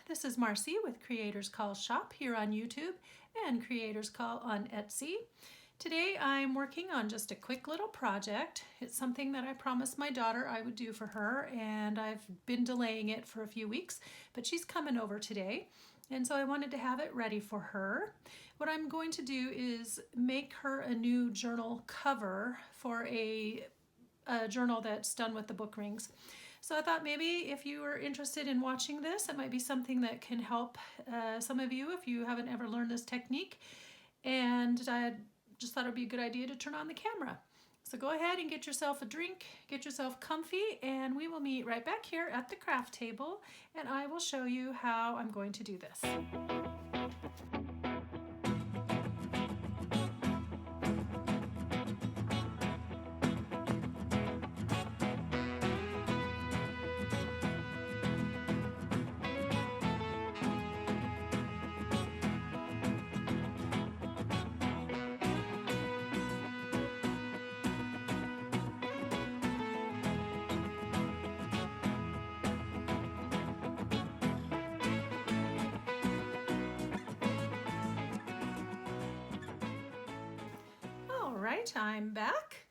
This is Marcy with Creators Call Shop here on YouTube and Creators Call on Etsy. Today I'm working on just a quick little project. It's something that I promised my daughter I would do for her, and I've been delaying it for a few weeks, but she's coming over today, and so I wanted to have it ready for her. What I'm going to do is make her a new journal cover for a journal that's done with the book rings. So I thought maybe if you were interested in watching this, it might be something that can help some of you if you haven't ever learned this technique. And I just thought it would be a good idea to turn on the camera. So go ahead and get yourself a drink, get yourself comfy, and we will meet right back here at the craft table, and I will show you how I'm going to do this. Alright, I'm back.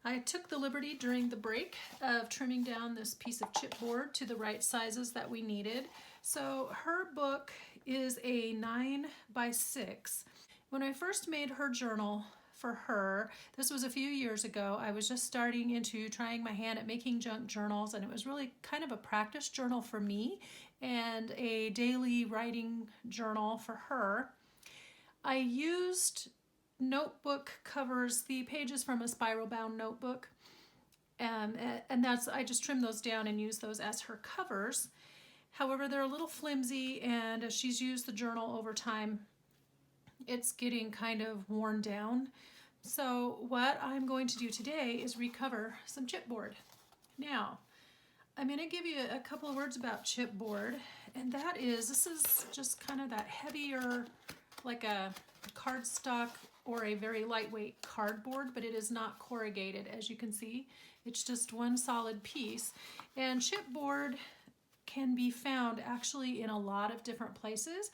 I took the liberty during the break of trimming down this piece of chipboard to the right sizes that we needed. So her book is a 9x6. When I first made her journal for her, this was a few years ago, I was just starting into trying my hand at making junk journals, and it was really kind of a practice journal for me and a daily writing journal for her. I used notebook covers, the pages from a spiral bound notebook, and I just trimmed those down and used those as her covers. However, they're a little flimsy, and as she's used the journal over time, it's getting kind of worn down. So what I'm going to do today is recover some chipboard. Now, I'm going to give you a couple of words about chipboard, and this is just kind of that heavier, like a cardstock or a very lightweight cardboard, but it is not corrugated, as you can see. It's just one solid piece. And chipboard can be found actually in a lot of different places.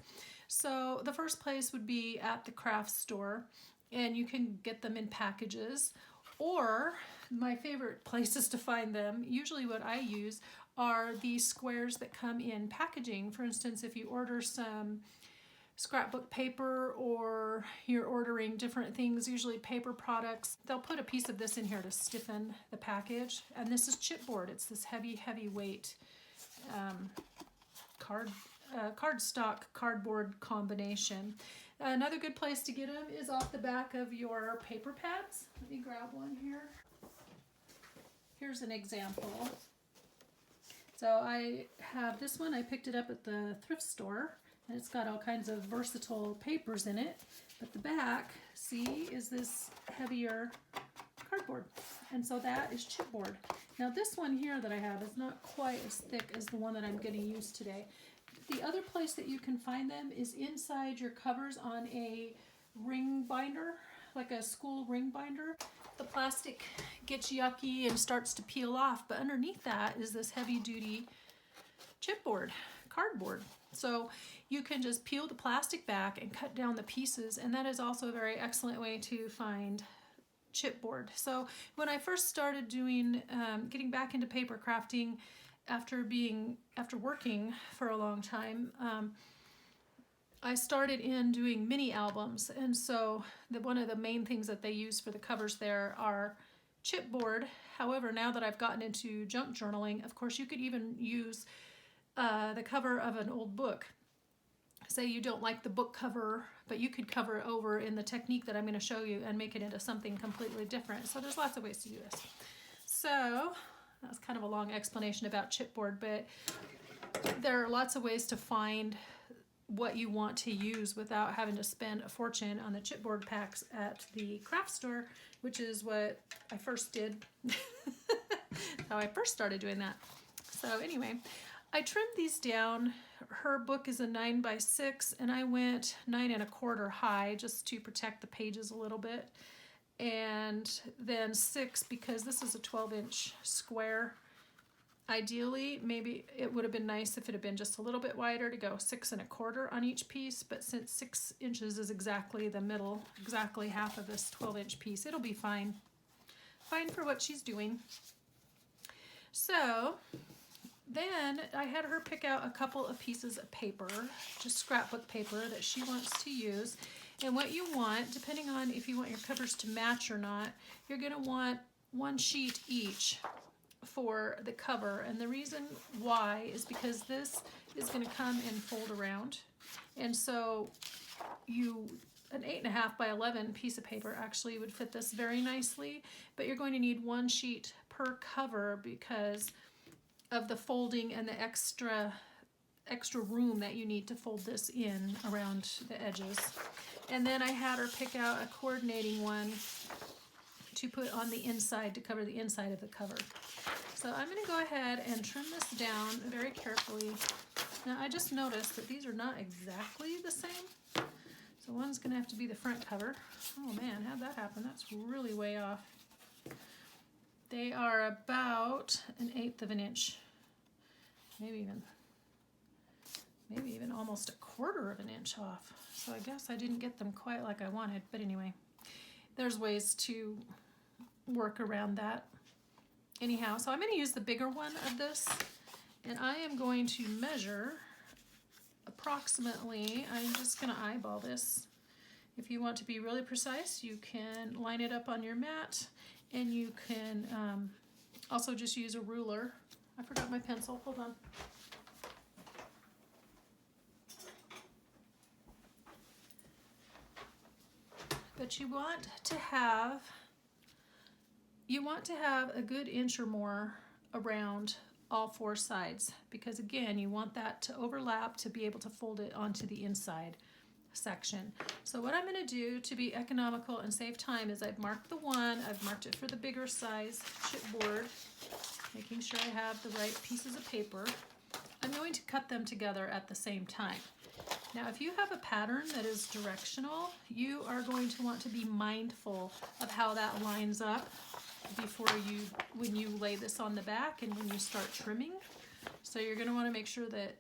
So the first place would be at the craft store, and you can get them in packages. Or my favorite places to find them, usually what I use, are these squares that come in packaging. For instance, if you order some scrapbook paper, or you're ordering different things, usually paper products, they'll put a piece of this in here to stiffen the package. And this is chipboard. It's this heavy weight cardstock cardboard combination. Another good place to get them is off the back of your paper pads. Let me grab one here. Here's an example. So I have this one. I picked it up at the thrift store, and it's got all kinds of versatile papers in it. But the back, see, is this heavier cardboard. And so that is chipboard. Now this one here that I have is not quite as thick as the one that I'm going to use today. The other place that you can find them is inside your covers on a ring binder, like a school ring binder. The plastic gets yucky and starts to peel off, but underneath that is this heavy duty chipboard, cardboard. So you can just peel the plastic back and cut down the pieces, and that is also a very excellent way to find chipboard. So when I first started doing, getting back into paper crafting after working for a long time, I started in doing mini albums, and so one of the main things that they use for the covers there are chipboard. However, now that I've gotten into junk journaling, of course you could even use the cover of an old book. Say you don't like the book cover, but you could cover it over in the technique that I'm going to show you and make it into something completely different. So there's lots of ways to do this. So that's kind of a long explanation about chipboard, but there are lots of ways to find what you want to use without having to spend a fortune on the chipboard packs at the craft store, which is what I first did. How I first started doing that. So anyway, I trimmed these down. Her book is a 9x6, and I went 9 1/4 high just to protect the pages a little bit, and then 6 because this is a 12-inch square Ideally, maybe it would have been nice if it had been just a little bit wider to go 6 1/4 on each piece, but since 6 inches is exactly the middle, exactly half of this 12-inch piece, it'll be fine. Fine for what she's doing. So then I had her pick out a couple of pieces of paper, just scrapbook paper that she wants to use. And what you want, depending on if you want your covers to match or not, you're going to want 1 sheet each for the cover. And the reason why is because this is going to come and fold around. And so an 8.5 by 11 piece of paper actually would fit this very nicely, but you're going to need 1 sheet per cover because of the folding and the extra room that you need to fold this in around the edges. And then I had her pick out a coordinating one to put on the inside to cover the inside of the cover. So I'm going to go ahead and trim this down very carefully. Now I just noticed that these are not exactly the same. So one's going to have to be the front cover. Oh man, how'd that happen? That's really way off. They are about 1/8 of an inch. Maybe even almost 1/4 of an inch off. So I guess I didn't get them quite like I wanted. But anyway, there's ways to work around that. Anyhow, so I'm going to use the bigger one of this, and I am going to measure approximately, I'm just going to eyeball this. If you want to be really precise, you can line it up on your mat, and you can also just use a ruler. I forgot my pencil, hold on. But you want to have a good inch or more around all 4 sides, because again, you want that to overlap to be able to fold it onto the inside section. So what I'm going to do to be economical and save time is I've marked the one, I've marked it for the bigger size chipboard, making sure I have the right pieces of paper. I'm going to cut them together at the same time. Now if you have a pattern that is directional, you are going to want to be mindful of how that lines up when you lay this on the back and when you start trimming. So you're going to want to make sure that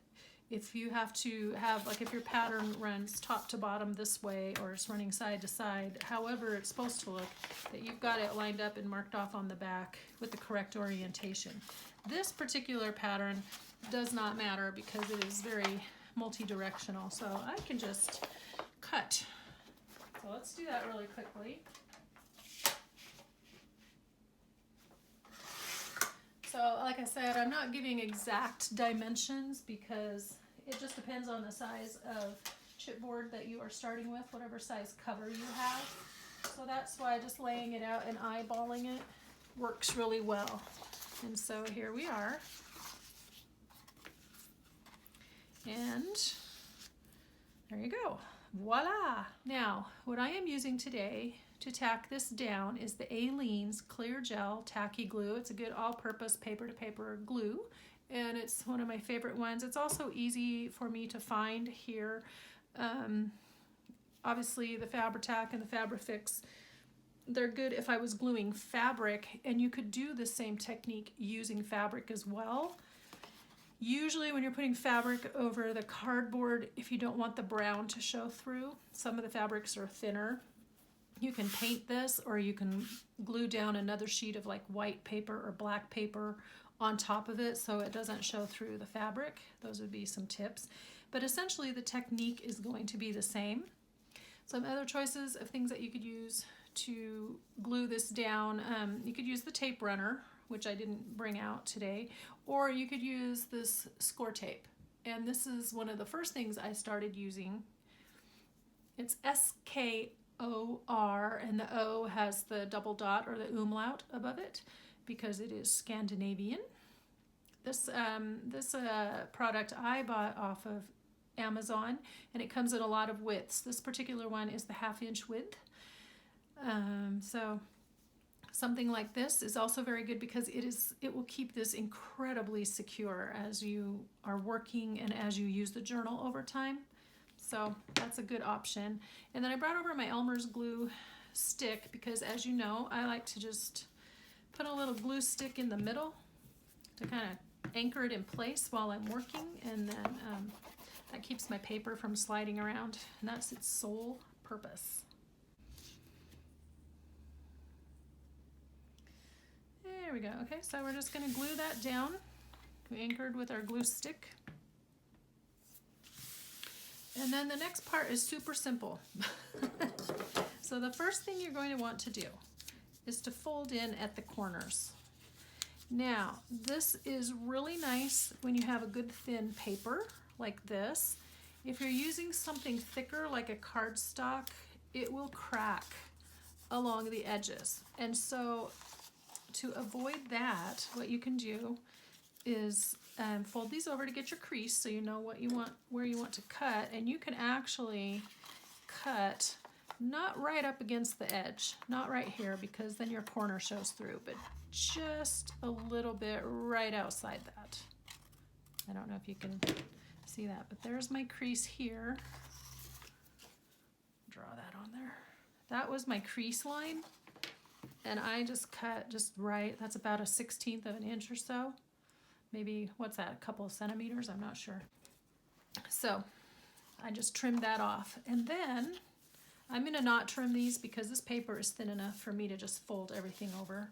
if you have to have, like if your pattern runs top to bottom this way or it's running side to side, however it's supposed to look, that you've got it lined up and marked off on the back with the correct orientation. This particular pattern does not matter because it is very multi-directional, so I can just cut. So let's do that really quickly. So like I said, I'm not giving exact dimensions because it just depends on the size of chipboard that you are starting with, whatever size cover you have. So that's why just laying it out and eyeballing it works really well. And so here we are. And there you go. Voila! Now, what I am using today to tack this down is the Aleene's Clear Gel Tacky Glue. It's a good all-purpose paper-to-paper glue, and it's one of my favorite ones. It's also easy for me to find here. Obviously, the Fabri-Tac and the Fabri-Fix, they're good if I was gluing fabric, and you could do the same technique using fabric as well. Usually when you're putting fabric over the cardboard, if you don't want the brown to show through, some of the fabrics are thinner. You can paint this, or you can glue down another sheet of like white paper or black paper on top of it so it doesn't show through the fabric. Those would be some tips. But essentially the technique is going to be the same. Some other choices of things that you could use to glue this down, you could use the tape runner, which I didn't bring out today, or you could use this score tape. And this is one of the first things I started using. It's SKOR, and the O has the double dot or the umlaut above it because it is Scandinavian. This product I bought off of Amazon, and it comes in a lot of widths. This particular one is the 1/2 inch width. So something like this is also very good because it will keep this incredibly secure as you are working and as you use the journal over time. So that's a good option. And then I brought over my Elmer's glue stick because, as you know, I like to just put a little glue stick in the middle to kind of anchor it in place while I'm working, and then that keeps my paper from sliding around, and that's its sole purpose. There we go. Okay, so we're just going to glue that down. We anchored with our glue stick. And then the next part is super simple. So the first thing you're going to want to do is to fold in at the corners. Now, this is really nice when you have a good thin paper like this. If you're using something thicker like a cardstock, it will crack along the edges. And so to avoid that, what you can do is fold these over to get your crease so you know what you want, where you want to cut, and you can actually cut not right up against the edge, not right here because then your corner shows through, but just a little bit right outside that. I don't know if you can see that, but there's my crease here. Draw that on there. That was my crease line, and I just cut just right. That's about 1/16 of an inch or so. Maybe, what's that, a couple of centimeters? I'm not sure. So I just trimmed that off, and then I'm going to not trim these because this paper is thin enough for me to just fold everything over.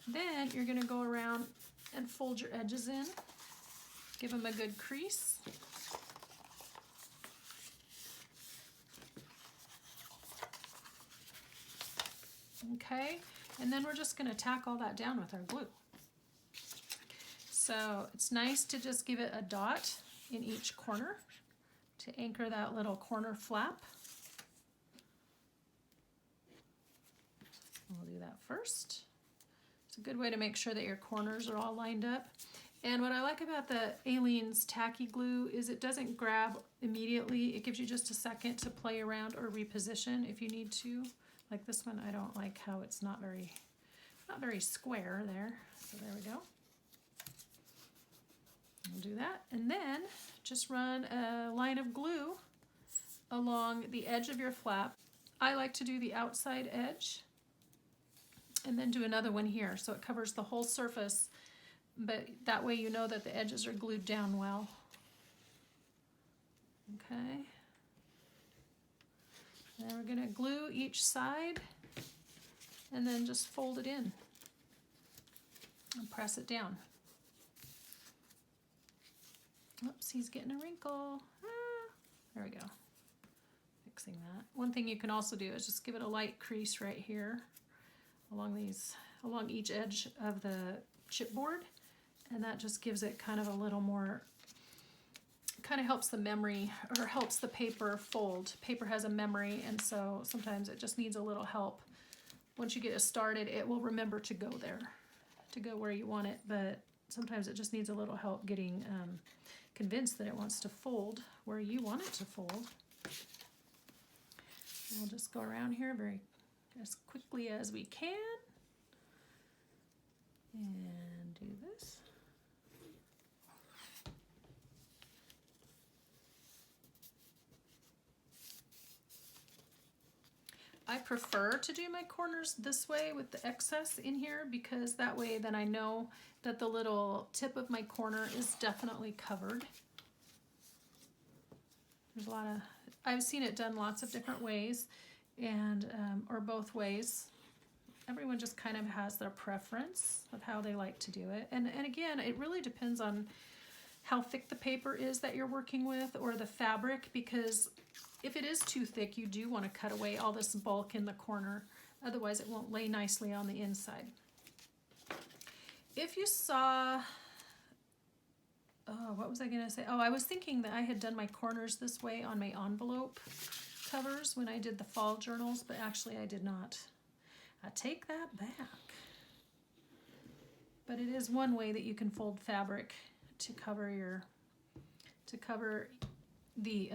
Then you're going to go around and fold your edges in. Give them a good crease. Okay, and then we're just going to tack all that down with our glue. So it's nice to just give it a dot in each corner to anchor that little corner flap. We'll do that first. It's a good way to make sure that your corners are all lined up. And what I like about the Aleene's tacky glue is it doesn't grab immediately. It gives you just a second to play around or reposition if you need to. Like this one, I don't like how it's not very square there. So there we go. We'll do that, and then just run a line of glue along the edge of your flap. I like to do the outside edge and then do another one here so it covers the whole surface, but that way you know that the edges are glued down well. Okay. And then we're going to glue each side and then just fold it in and press it down. Oops, he's getting a wrinkle. There we go. Fixing that. One thing you can also do is just give it a light crease right here along each edge of the chipboard, and that just gives it kind of a little more, kind of helps the memory, or helps the paper fold. Paper has a memory, and so sometimes it just needs a little help. Once you get it started, it will remember to go there, to go where you want it, but sometimes it just needs a little help getting convinced that it wants to fold where you want it to fold. We'll just go around here as quickly as we can and do this. I prefer to do my corners this way with the excess in here because that way then I know that the little tip of my corner is definitely covered. There's I've seen it done lots of different ways, and or both ways. Everyone just kind of has their preference of how they like to do it. And again, it really depends on how thick the paper is that you're working with or the fabric, because if it is too thick, you do want to cut away all this bulk in the corner. Otherwise, it won't lay nicely on the inside. If you saw, what was I going to say? Oh, I was thinking that I had done my corners this way on my envelope covers when I did the fall journals, but actually I did not. I take that back. But it is one way that you can fold fabric to cover the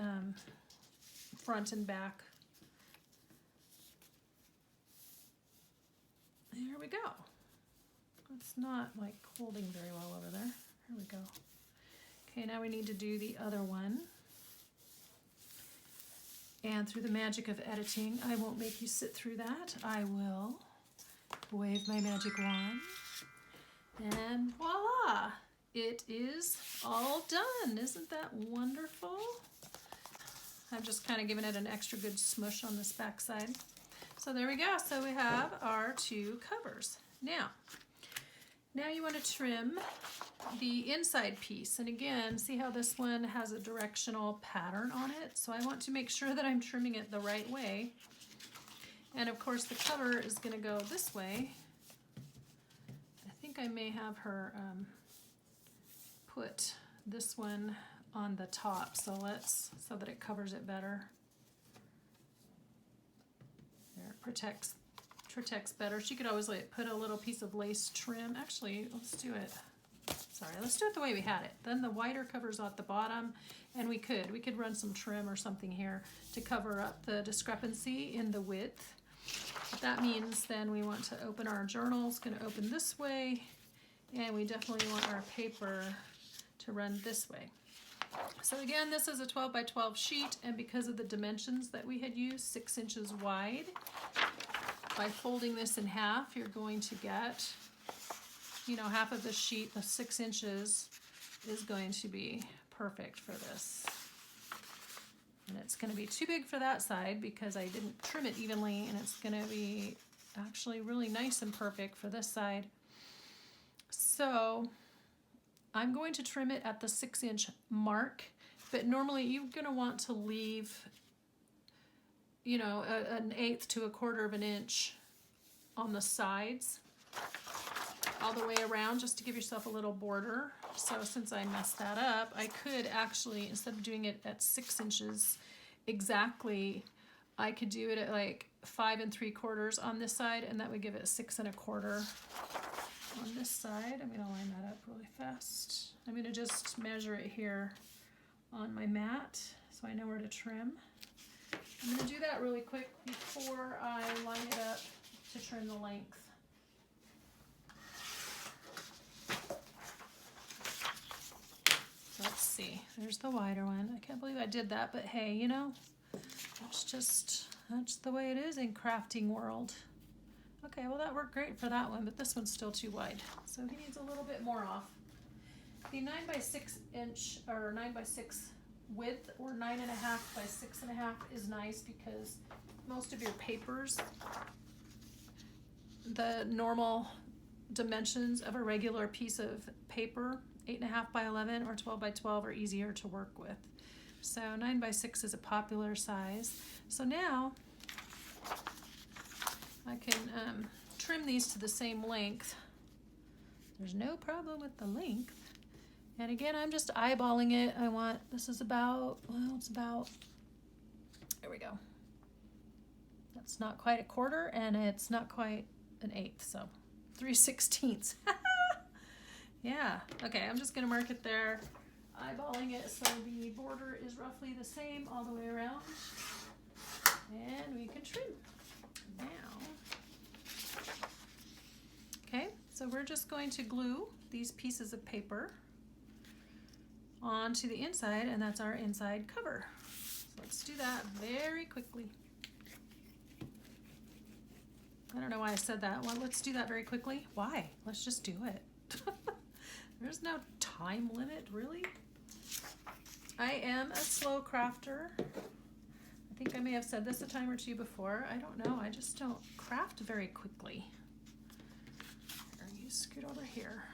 front and back. There we go. It's not like holding very well over there. Here we go. Okay, now we need to do the other one. And through the magic of editing, I won't make you sit through that. I will wave my magic wand. And voila! it is all done. Isn't that wonderful? I'm just kind of giving it an extra good smush on this back side. So there we go. So we have our two covers. Now you want to trim the inside piece. And again, see how this one has a directional pattern on it? So I want to make sure that I'm trimming it the right way. And of course the cover is going to go this way. I think I may have her put this one on the top, so that it covers it better. There, it protects better. She could always put a little piece of lace trim. Actually, let's do it. Sorry, let's do it the way we had it. Then the wider covers at the bottom, and we could run some trim or something here to cover up the discrepancy in the width. But that means then we want to open our journal. It's going to open this way, and we definitely want our paper to run this way. So again, this is a 12 by 12 sheet, and because of the dimensions that we had used, 6 inches wide, by folding this in half, you're going to get, half of the sheet, the 6 inches, is going to be perfect for this. And it's going to be too big for that side because I didn't trim it evenly, and it's going to be actually really nice and perfect for this side. So I'm going to trim it at the 6 inch mark, but normally you're going to want to leave, an 1/8 to 1/4 of an inch on the sides all the way around, just to give yourself a little border. So since I messed that up, I could actually, instead of doing it at 6 inches exactly, I could do it at like 5 3/4 on this side, and that would give it 6 1/4 on this side. I'm going to line that up really fast. I'm going to just measure it here on my mat so I know where to trim. I'm going to do that really quick before I line it up to trim the length. Let's see, there's the wider one. I can't believe I did that, but hey, that's the way it is in crafting world. Okay, well that worked great for that one, but this one's still too wide, so he needs a little bit more off. The 9 by 6 inch or 9 by 6 width, or 9.5 by 6.5 is nice because most of your papers, the normal dimensions of a regular piece of paper, 8.5 by 11 or 12 by 12, are easier to work with. So 9 by 6 is a popular size. So now I can trim these to the same length. There's no problem with the length. And again, I'm just eyeballing it. This is about, there we go. That's not quite 1/4, and it's not quite an 1/8, so 3/16. Yeah, okay, I'm just gonna mark it there, eyeballing it so the border is roughly the same all the way around. And we can trim now. Okay, so we're just going to glue these pieces of paper onto the inside, and that's our inside cover. So let's do that very quickly. I don't know why I said that. Well, let's do that very quickly. Why? Let's just do it. There's no time limit, really. I am a slow crafter. I think I may have said this a time or two before. I don't know. I just don't craft very quickly. Here, you scoot over here.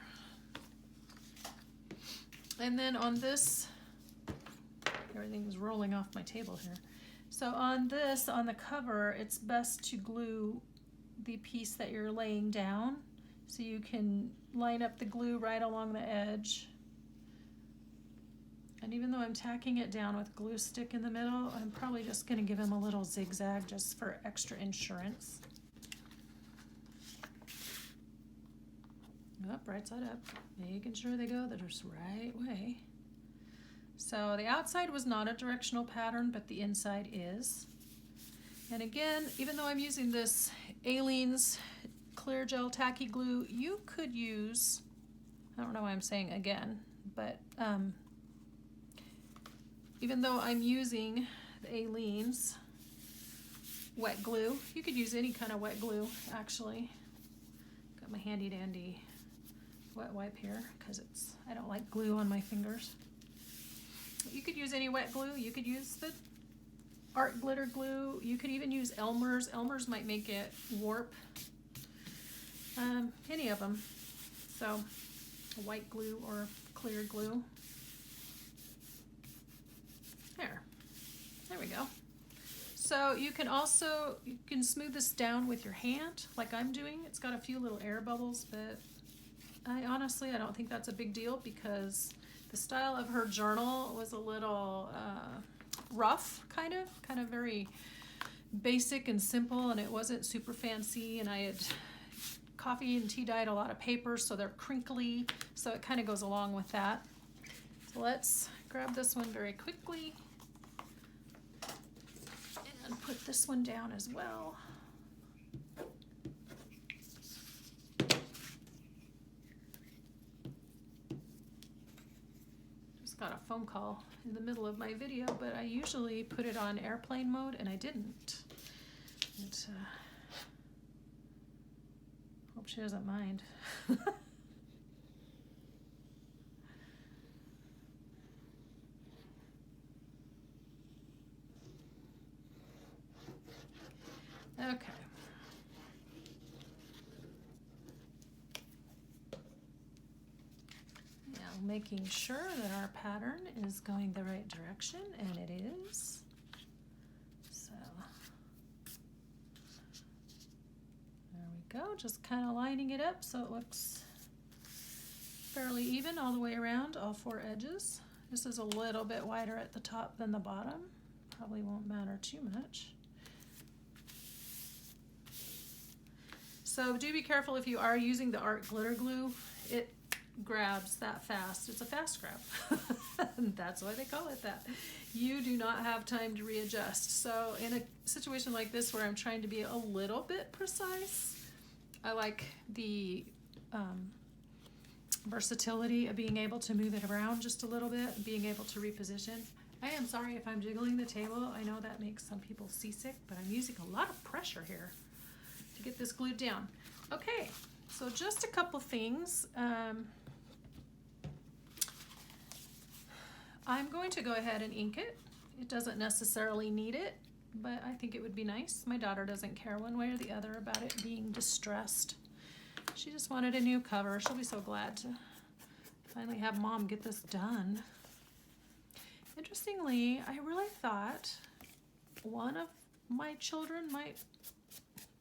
And then on this, everything's rolling off my table here. So on this, on the cover, it's best to glue the piece that you're laying down so you can line up the glue right along the edge. And even though I'm tacking it down with glue stick in the middle, I'm probably just going to give him a little zigzag just for extra insurance. Up, right side up, making sure they go the right way. So the outside was not a directional pattern, but the inside is. And again, even though I'm using this Aleene's clear gel tacky glue, you could use, I don't know why I'm saying again, but even though I'm using the Aleene's wet glue, you could use any kind of wet glue, actually. Got my handy dandy wet wipe here because I don't like glue on my fingers. You could use any wet glue. You could use the art glitter glue. You could even use Elmer's. Elmer's might make it warp. Any of them. So white glue or clear glue. There we go. So you can smooth this down with your hand like I'm doing. It's got a few little air bubbles, but I don't think that's a big deal because the style of her journal was a little rough, kind of very basic and simple, and it wasn't super fancy, and I had coffee and tea dyed a lot of papers, so they're crinkly, so it kind of goes along with that. So let's grab this one very quickly and put this one down as well. Just got a phone call in the middle of my video, but I usually put it on airplane mode and I didn't. Hope she doesn't mind. Okay. Now making sure that our pattern is going the right direction, and it is. So there we go, just kind of lining it up so it looks fairly even all the way around, all four edges. This is a little bit wider at the top than the bottom. Probably won't matter too much. So do be careful if you are using the art glitter glue. It grabs that fast. It's a fast grab. That's why they call it that. You do not have time to readjust. So in a situation like this where I'm trying to be a little bit precise, I like the versatility of being able to move it around just a little bit and being able to reposition. I am sorry if I'm jiggling the table. I know that makes some people seasick, but I'm using a lot of pressure here to get this glued down. Okay, so just a couple things. I'm going to go ahead and ink it. It doesn't necessarily need it, but I think it would be nice. My daughter doesn't care one way or the other about it being distressed. She just wanted a new cover. She'll be so glad to finally have Mom get this done. Interestingly, I really thought one of my children might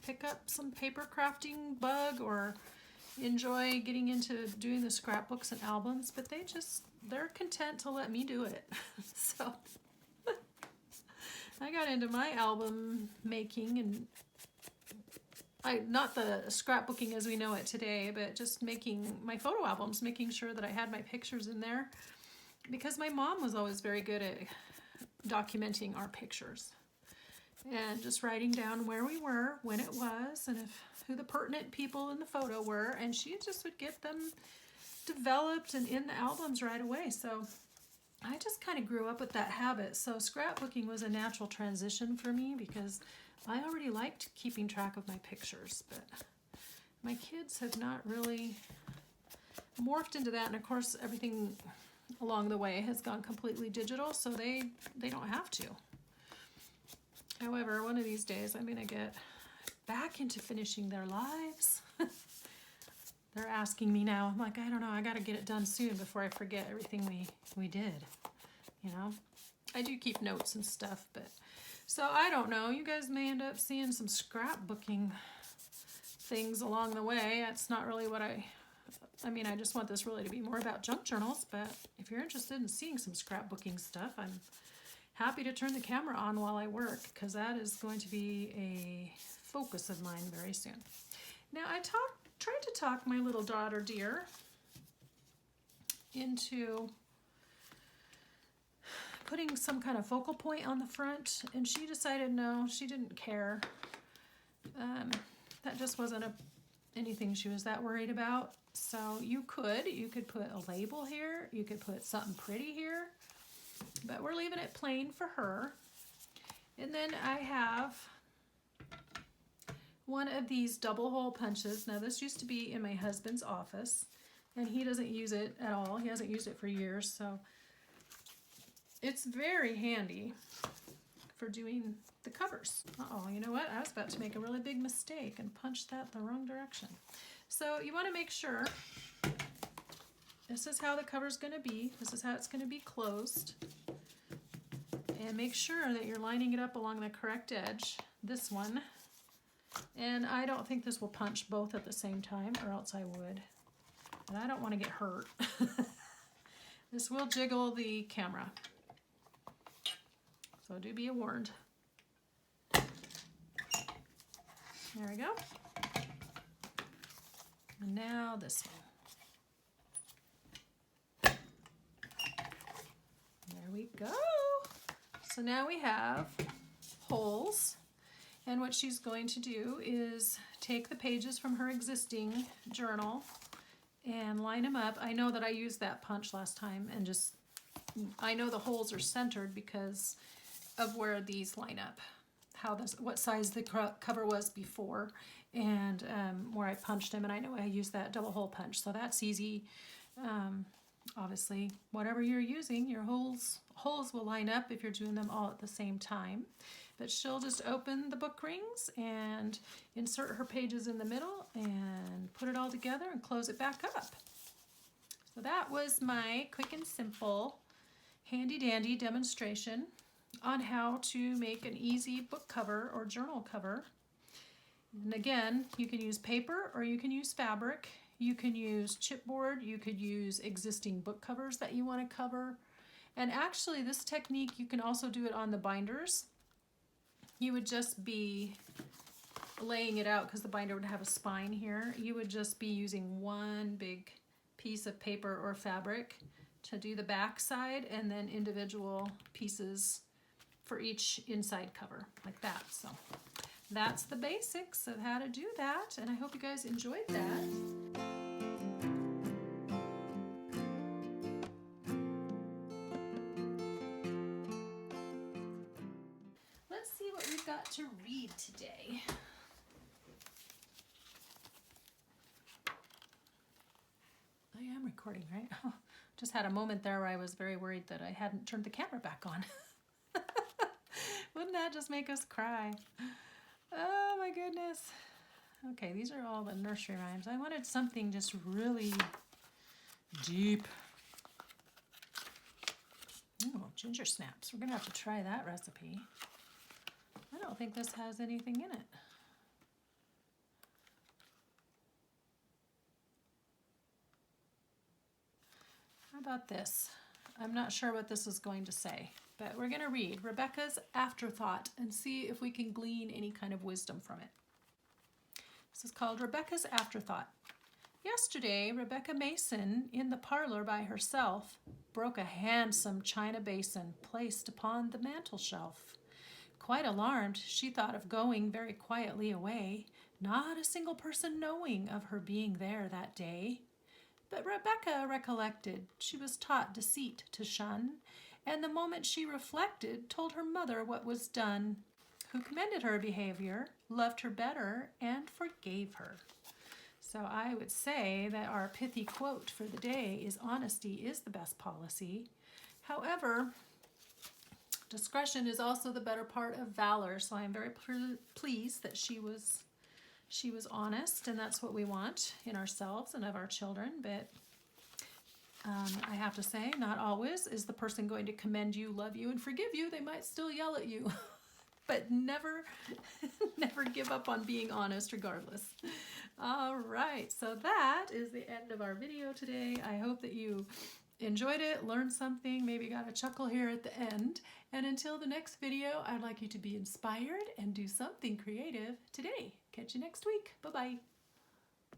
pick up some paper crafting bug or enjoy getting into doing the scrapbooks and albums, but they're content to let me do it. So I got into my album making, and not the scrapbooking as we know it today, but just making my photo albums, making sure that I had my pictures in there, because my mom was always very good at documenting our pictures and just writing down where we were, when it was, and who the pertinent people in the photo were, and she just would get them developed and in the albums right away. So I just kind of grew up with that habit. So scrapbooking was a natural transition for me because I already liked keeping track of my pictures, but my kids have not really morphed into that, and of course everything along the way has gone completely digital, so they don't have to. However, one of these days I'm going to get back into finishing their lives. They're asking me now. I'm like, I don't know, I got to get it done soon before I forget everything we did, you know? I do keep notes and stuff, but so I don't know. You guys may end up seeing some scrapbooking things along the way. That's not really what I mean, I just want this really to be more about junk journals, but if you're interested in seeing some scrapbooking stuff, I'm happy to turn the camera on while I work, because that is going to be a focus of mine very soon. Now, I tried to talk my little daughter, dear, into putting some kind of focal point on the front, and she decided no, she didn't care. That just wasn't anything she was that worried about. So you could put a label here, you could put something pretty here, but we're leaving it plain for her. And then I have one of these double hole punches. Now this used to be in my husband's office, and he doesn't use it at all. He hasn't used it for years, so it's very handy for doing the covers. Uh-oh, you know what? I was about to make a really big mistake and punch that the wrong direction. So you want to make sure this is how the cover's going to be. This is how it's going to be closed. And make sure that you're lining it up along the correct edge, this one. And I don't think this will punch both at the same time, or else I would. And I don't want to get hurt. This will jiggle the camera. So do be warned. There we go. And now this one. There we go. So now we have holes. And what she's going to do is take the pages from her existing journal and line them up. I know that I used that punch last time, and just, I know the holes are centered because of where these line up, what size the cover was before, and where I punched them. And I know I used that double hole punch, so that's easy. Obviously, whatever you're using, your holes will line up if you're doing them all at the same time. But she'll just open the book rings and insert her pages in the middle and put it all together and close it back up. So that was my quick and simple, handy dandy demonstration on how to make an easy book cover or journal cover. And again, you can use paper or you can use fabric. You can use chipboard. You could use existing book covers that you want to cover. And actually, this technique, you can also do it on the binders. You would just be laying it out because the binder would have a spine here. You would just be using one big piece of paper or fabric to do the back side, and then individual pieces for each inside cover, like that. So that's the basics of how to do that, and I hope you guys enjoyed that. Let's see what we've got to read today. I am recording, right? Oh, just had a moment there where I was very worried that I hadn't turned the camera back on. Wouldn't that just make us cry? Oh my goodness. Okay, these are all the nursery rhymes. I wanted something just really deep. Oh, ginger snaps. We're gonna have to try that recipe. I don't think this has anything in it. How about this? I'm not sure what this is going to say, but we're going to read Rebecca's Afterthought and see if we can glean any kind of wisdom from it. This is called Rebecca's Afterthought. Yesterday, Rebecca Mason, in the parlor by herself, broke a handsome china basin placed upon the mantel shelf. Quite alarmed, she thought of going very quietly away, not a single person knowing of her being there that day. But Rebecca recollected she was taught deceit to shun, and the moment she reflected told her mother what was done, who commended her behavior, loved her better, and forgave her. So I would say that our pithy quote for the day is honesty is the best policy. However, discretion is also the better part of valor, so I am very pleased that she was honest, and that's what we want in ourselves and of our children. But I have to say, not always is the person going to commend you, love you, and forgive you. They might still yell at you, but never give up on being honest regardless. All right, so that is the end of our video today. I hope that you enjoyed it, learned something, maybe got a chuckle here at the end. And until the next video, I'd like you to be inspired and do something creative today. Catch you next week. Bye-bye.